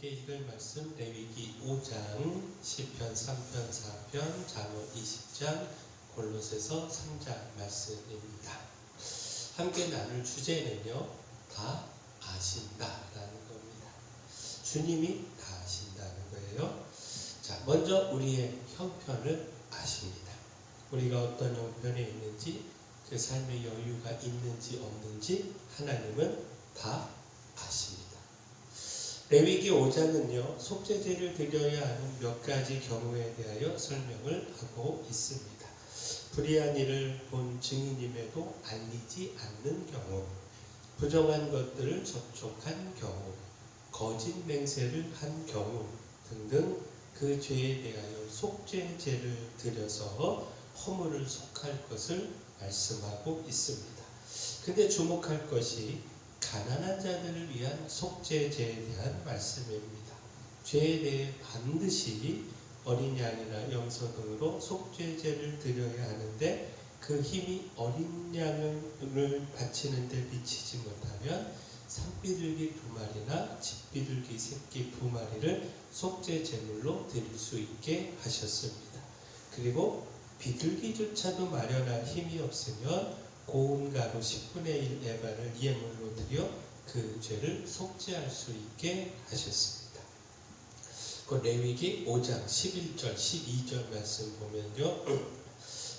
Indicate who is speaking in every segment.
Speaker 1: 함께 읽을 말씀 레위기 5장, 시편 3편 4편, 잠언 20장, 골로새서 3장 말씀입니다. 함께 나눌 주제는요, 다 아신다라는 겁니다. 주님이 다 아신다는 거예요. 자, 먼저 우리의 형편을 아십니다. 우리가 어떤 형편에 있는지, 그 삶의 여유가 있는지 없는지 하나님은 다 아십니다. 레위기 5장은요, 속죄제를 드려야 하는 몇 가지 경우에 대하여 설명을 하고 있습니다. 불의한 일을 본 증인임에도 알리지 않는 경우, 부정한 것들을 접촉한 경우, 거짓 맹세를 한 경우 등등 그 죄에 대하여 속죄제를 드려서 허물을 속할 것을 말씀하고 있습니다. 근데 주목할 것이 가난한 자들을 위한 속죄제에 대한 말씀입니다. 죄에 대해 반드시 어린 양이나 염소 등으로 속죄제를 드려야 하는데 그 힘이 어린 양을 바치는 데 미치지 못하면 산비둘기 2마리나 집비둘기 새끼 2마리를 속죄제물로 드릴 수 있게 하셨습니다. 그리고 비둘기조차도 마련할 힘이 없으면 고운 가루 10분의 1 에바를 예물로 드려 그 죄를 속죄할 수 있게 하셨습니다. 그 레위기 5장 11절 12절 말씀 보면요,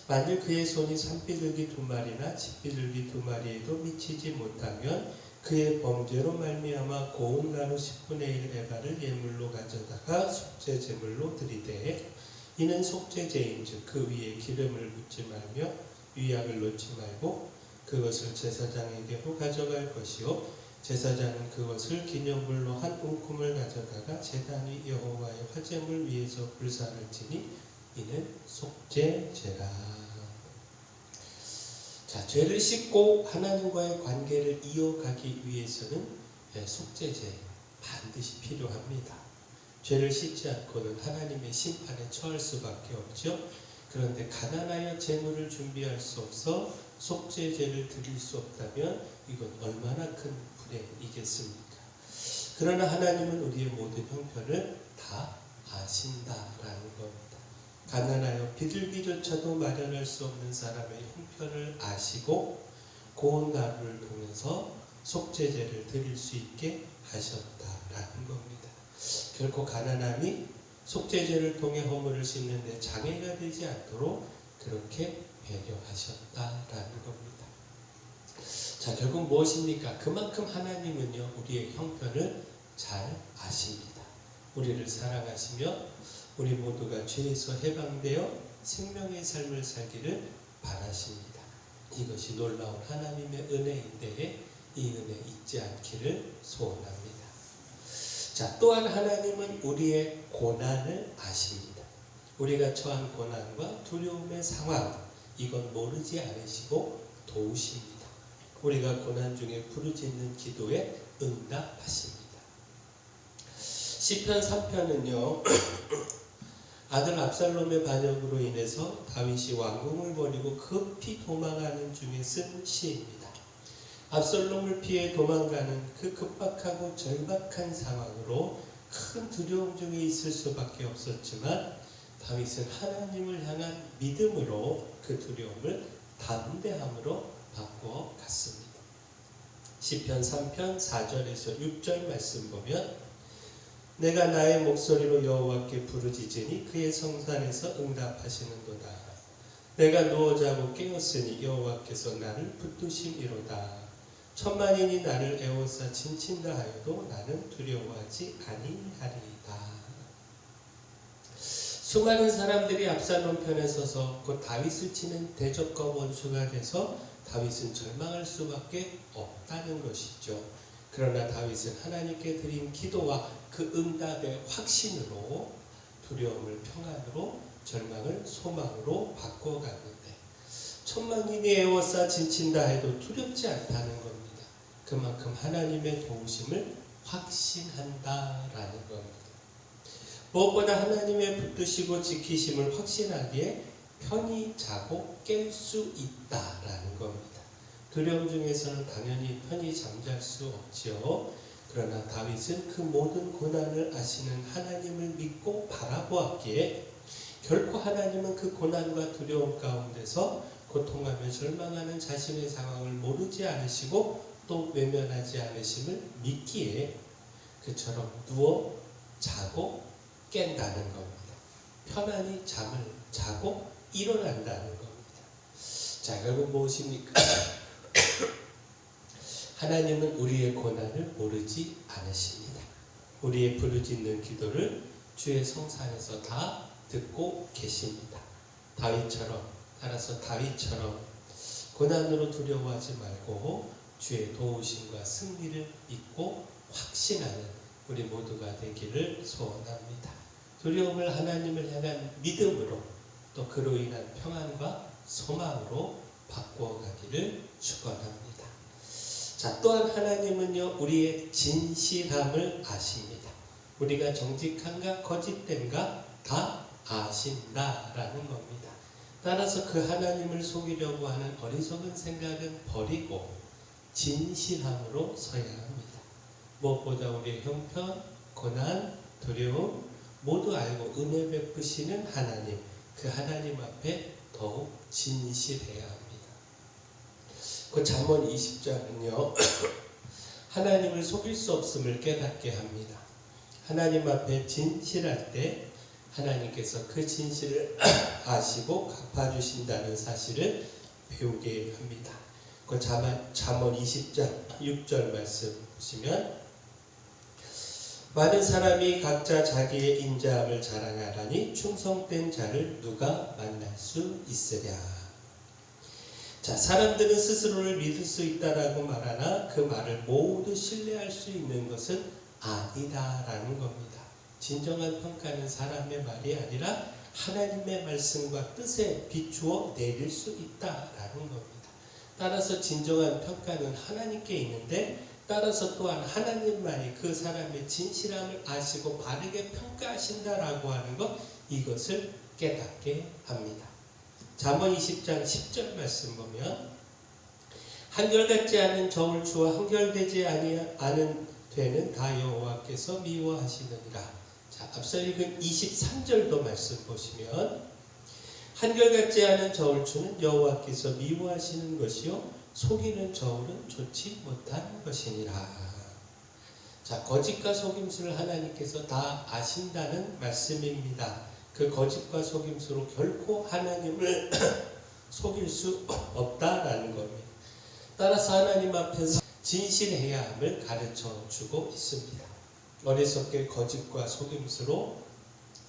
Speaker 1: 만일 그의 손이 산비둘기 2마리나 집비둘기 2마리에도 미치지 못하면 그의 범죄로 말미암아 고운 가루 10분의 1 에바를 예물로 가져다가 속죄제물로 드리되 이는 속죄제인즉 그 위에 기름을 붓지 말며 위약을 놓지 말고 그것을 제사장에게로 가져갈 것이요 제사장은 그것을 기념물로 한 움큼을 가져다가 제단 위 여호와의 화제물 위에서 불사를지니 이는 속죄제라. 자, 죄를 씻고 하나님과의 관계를 이어가기 위해서는 속죄제 반드시 필요합니다. 죄를 씻지 않고는 하나님의 심판에 처할 수밖에 없죠. 그런데 가난하여 재물을 준비할 수 없어 속죄제를 드릴 수 없다면 이건 얼마나 큰 불행이겠습니까? 그러나 하나님은 우리의 모든 형편을 다 아신다라는 겁니다. 가난하여 비둘기조차도 마련할 수 없는 사람의 형편을 아시고 고운 가루를 통해서 속죄제를 드릴 수 있게 하셨다라는 겁니다. 결코 가난함이 속죄제를 통해 허물을 씻는 데 장애가 되지 않도록 그렇게 배려하셨다라는 겁니다. 자, 결국 무엇입니까? 그만큼 하나님은요, 우리의 형편을 잘 아십니다. 우리를 사랑하시며 우리 모두가 죄에서 해방되어 생명의 삶을 살기를 바라십니다. 이것이 놀라운 하나님의 은혜인데 이 은혜 잊지 않기를 소원합니다. 자, 또한 하나님은 우리의 고난을 아십니다. 우리가 처한 고난과 두려움의 상황, 이건 모르지 않으시고 도우십니다. 우리가 고난 중에 부르짖는 기도에 응답하십니다. 시편 3편은요, 아들 압살롬의 반역으로 인해서 다윗이 왕궁을 버리고 급히 도망하는 중에 쓴 시입니다. 압살롬을 피해 도망가는 그 급박하고 절박한 상황으로 큰 두려움 중에 있을 수밖에 없었지만 다윗은 하나님을 향한 믿음으로 그 두려움을 담대함으로 바꾸어 갔습니다. 시편 3편 4절에서 6절 말씀 보면 내가 나의 목소리로 여호와께 부르짖으니 그의 성산에서 응답하시는도다. 내가 누워 자고 깨었으니 여호와께서 나를 붙드심이로다. 천만인이 나를 애워싸 진친다 하여도 나는 두려워하지 아니하리이다. 수많은 사람들이 압살롬 편에 서서 곧 다윗을 치는 대적과 원수가 돼서 다윗은 절망할 수밖에 없다는 것이죠. 그러나 다윗은 하나님께 드린 기도와 그 응답의 확신으로 두려움을 평안으로, 절망을 소망으로 바꿔갔는데 천만인이 애워싸 진친다 해도 두렵지 않다는 겁니다. 그만큼 하나님의 도우심을 확신한다라는 겁니다. 무엇보다 하나님의 붙드시고 지키심을 확신하기에 편히 자고 깰 수 있다라는 겁니다. 두려움 중에서는 당연히 편히 잠잘 수 없지요. 그러나 다윗은 그 모든 고난을 아시는 하나님을 믿고 바라보았기에 결코 하나님은 그 고난과 두려움 가운데서 고통하며 절망하는 자신의 상황을 모르지 않으시고 또 외면하지 않으심을 믿기에 그처럼 누워 자고 깬다는 겁니다. 편안히 잠을 자고 일어난다는 겁니다. 자, 결국 무엇입니까? 하나님은 우리의 고난을 모르지 않으십니다. 우리의 부르짖는 기도를 주의 성산에서 다 듣고 계십니다. 따라서 다윗처럼 고난으로 두려워하지 말고 주의 도우심과 승리를 믿고 확신하는 우리 모두가 되기를 소원합니다. 두려움을 하나님을 향한 믿음으로 또 그로 인한 평안과 소망으로 바꾸어가기를 축원합니다. 자, 또한 하나님은요, 우리의 진실함을 아십니다. 우리가 정직한가 거짓된가 다 아신다라는 겁니다. 따라서 그 하나님을 속이려고 하는 어리석은 생각은 버리고 진실함으로 서야 합니다. 무엇보다 우리의 형편, 고난, 두려움 모두 알고 은혜 베푸시는 하나님, 그 하나님 앞에 더욱 진실해야 합니다. 그 잠언 20장은요 하나님을 속일 수 없음을 깨닫게 합니다. 하나님 앞에 진실할 때 하나님께서 그 진실을 아시고 갚아주신다는 사실을 배우게 합니다. 그 잠언 20장 6절 말씀 보시면 많은 사람이 각자 자기의 인자함을 자랑하라니 충성된 자를 누가 만날 수 있으랴. 자, 사람들은 스스로를 믿을 수 있다라고 말하나 그 말을 모두 신뢰할 수 있는 것은 아니다라는 겁니다. 진정한 평가는 사람의 말이 아니라 하나님의 말씀과 뜻에 비추어 내릴 수 있다라는 겁니다. 따라서 진정한 평가는 하나님께 있는데 따라서 또한 하나님만이 그 사람의 진실함을 아시고 바르게 평가하신다라고 하는 것, 이것을 깨닫게 합니다. 잠언 20장 10절 말씀 보면 한결같지 않은 저울 추와 한결되지 않은 되는 다 여호와께서 미워하시느니라. 자, 앞서 읽은 23절도 말씀 보시면 한결같지 않은 저울추는 여호와께서 미워하시는 것이요 속이는 저울은 좋지 못한 것이니라. 자, 거짓과 속임수를 하나님께서 다 아신다는 말씀입니다. 그 거짓과 속임수로 결코 하나님을 속일 수 없다라는 겁니다. 따라서 하나님 앞에서 진실해야 함을 가르쳐 주고 있습니다. 어리석게 거짓과 속임수로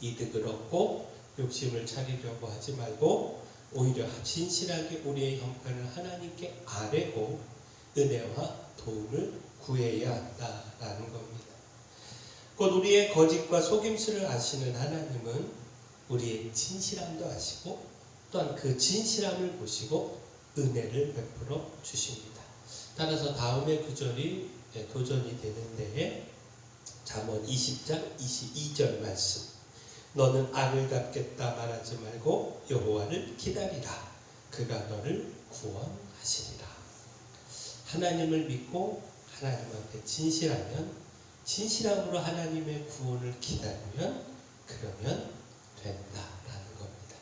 Speaker 1: 이득을 얻고 욕심을 차리려고 하지 말고 오히려 진실하게 우리의 형편을 하나님께 아뢰고 은혜와 도움을 구해야 한다라는 겁니다. 곧 우리의 거짓과 속임수를 아시는 하나님은 우리의 진실함도 아시고 또한 그 진실함을 보시고 은혜를 베풀어 주십니다. 따라서 다음의 구절이 도전이 되는데 잠언 20장 22절 말씀, 너는 악을 갚겠다 말하지 말고 여호와를 기다리라. 그가 너를 구원하시리라. 하나님을 믿고 하나님 앞에 진실하면, 진실함으로 하나님의 구원을 기다리면 그러면 된다라는 겁니다.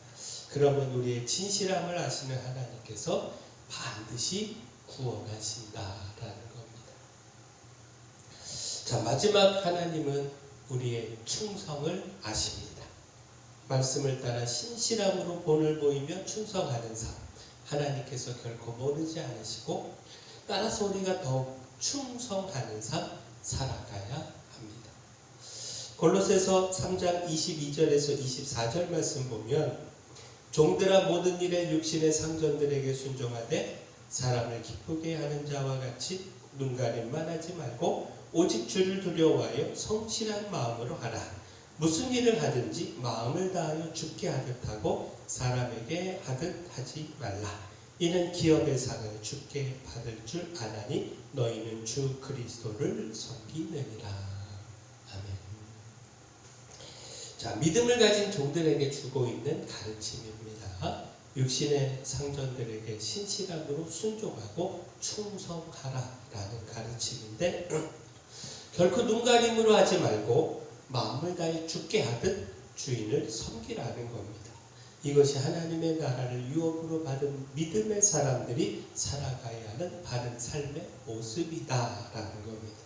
Speaker 1: 그러면 우리의 진실함을 아시는 하나님께서 반드시 구원하신다라는 겁니다. 자, 마지막 하나님은 우리의 충성을 아십니다. 말씀을 따라 신실함으로 본을 보이며 충성하는 삶, 하나님께서 결코 모르지 않으시고 따라서 우리가 더욱 충성하는 삶 살아가야 합니다. 골로새서 3장 22절에서 24절 말씀 보면 종들아 모든 일에 육신의 상전들에게 순종하되 사람을 기쁘게 하는 자와 같이 눈가림만 하지 말고 오직 주를 두려워하여 성실한 마음으로 하라. 무슨 일을 하든지 마음을 다하여 주께 하듯 하고 사람에게 하듯 하지 말라. 이는 기업의 상을 주께 받을 줄 아나니 너희는 주 그리스도를 섬기느니라. 아멘. 자, 믿음을 가진 종들에게 주고 있는 가르침입니다. 육신의 상전들에게 신실함으로 순종하고 충성하라 라는 가르침인데 결코 눈가림으로 하지 말고 마음을 다해 죽게 하듯 주인을 섬기라는 겁니다. 이것이 하나님의 나라를 유업으로 받은 믿음의 사람들이 살아가야 하는 바른 삶의 모습이다라는 겁니다.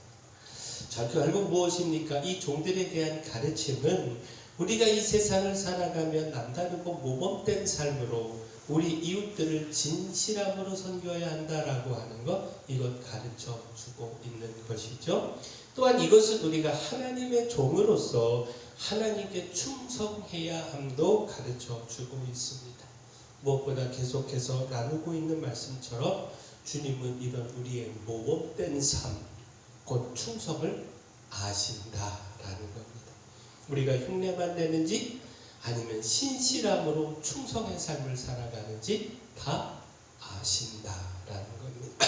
Speaker 1: 자, 결국 무엇입니까? 이 종들에 대한 가르침은 우리가 이 세상을 살아가며 남다르고 모범된 삶으로 우리 이웃들을 진실함으로 섬겨야 한다라고 하는 것, 이것 가르쳐 주고 있는 것이죠. 또한 이것은 우리가 하나님의 종으로서 하나님께 충성해야 함도 가르쳐 주고 있습니다. 무엇보다 계속해서 나누고 있는 말씀처럼 주님은 이런 우리의 모범된 삶, 곧 충성을 아신다라는 겁니다. 우리가 흉내만 내는지 아니면 신실함으로 충성의 삶을 살아가는지 다 아신다라는 겁니다.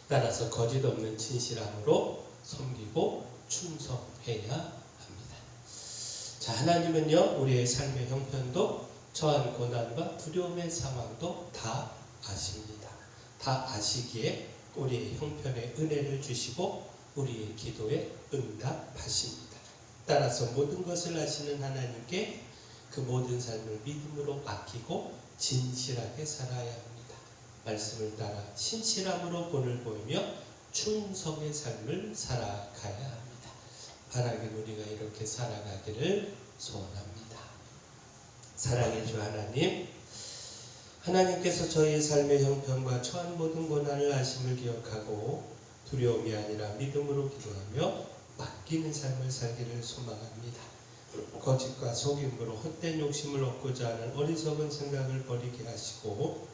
Speaker 1: 따라서 거짓 없는 진실함으로 섬기고 충성해야 합니다. 자, 하나님은요, 우리의 삶의 형편도 처한 고난과 두려움의 상황도 다 아십니다. 다 아시기에 우리의 형편에 은혜를 주시고 우리의 기도에 응답하십니다. 따라서 모든 것을 아시는 하나님께 그 모든 삶을 믿음으로 맡기고 진실하게 살아야 합니다. 말씀을 따라 신실함으로 본을 보이며 충성의 삶을 살아가야 합니다. 바라긴 우리가 이렇게 살아가기를 소원합니다. 사랑의 주 하나님, 하나님께서 저희의 삶의 형편과 처한 모든 고난을 아심을 기억하고 두려움이 아니라 믿음으로 기도하며 맡기는 삶을 살기를 소망합니다. 거짓과 속임으로 헛된 욕심을 얻고자 하는 어리석은 생각을 버리게 하시고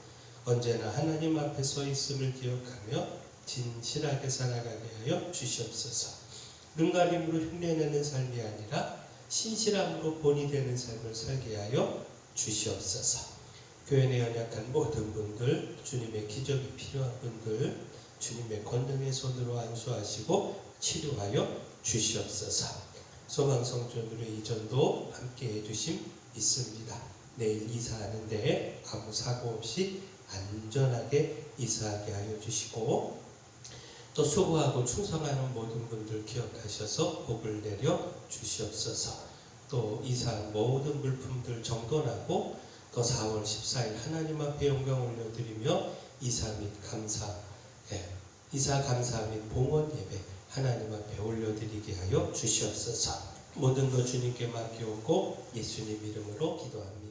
Speaker 1: 언제나 하나님 앞에 서 있음을 기억하며 진실하게 살아가게 하여 주시옵소서. 눈가림으로 흉내내는 삶이 아니라 신실함으로 본이 되는 삶을 살게 하여 주시옵소서. 교회 내 연약한 모든 분들, 주님의 기적이 필요한 분들, 주님의 권능의 손으로 안수하시고 치료하여 주시옵소서. 소망성전으로 이전도 함께해 주심 있습니다. 내일 이사하는데 아무 사고 없이 안전하게 이사하게 하여 주시고 또 수고하고 충성하는 모든 분들 기억하셔서 복을 내려 주시옵소서. 또 이사한 모든 물품들 정돈하고 또 4월 14일 하나님 앞에 영광 올려드리며 이사 감사 및 봉헌 예배 하나님 앞에 올려드리게 하여 주시옵소서. 모든 것 주님께 맡기오고 예수님 이름으로 기도합니다.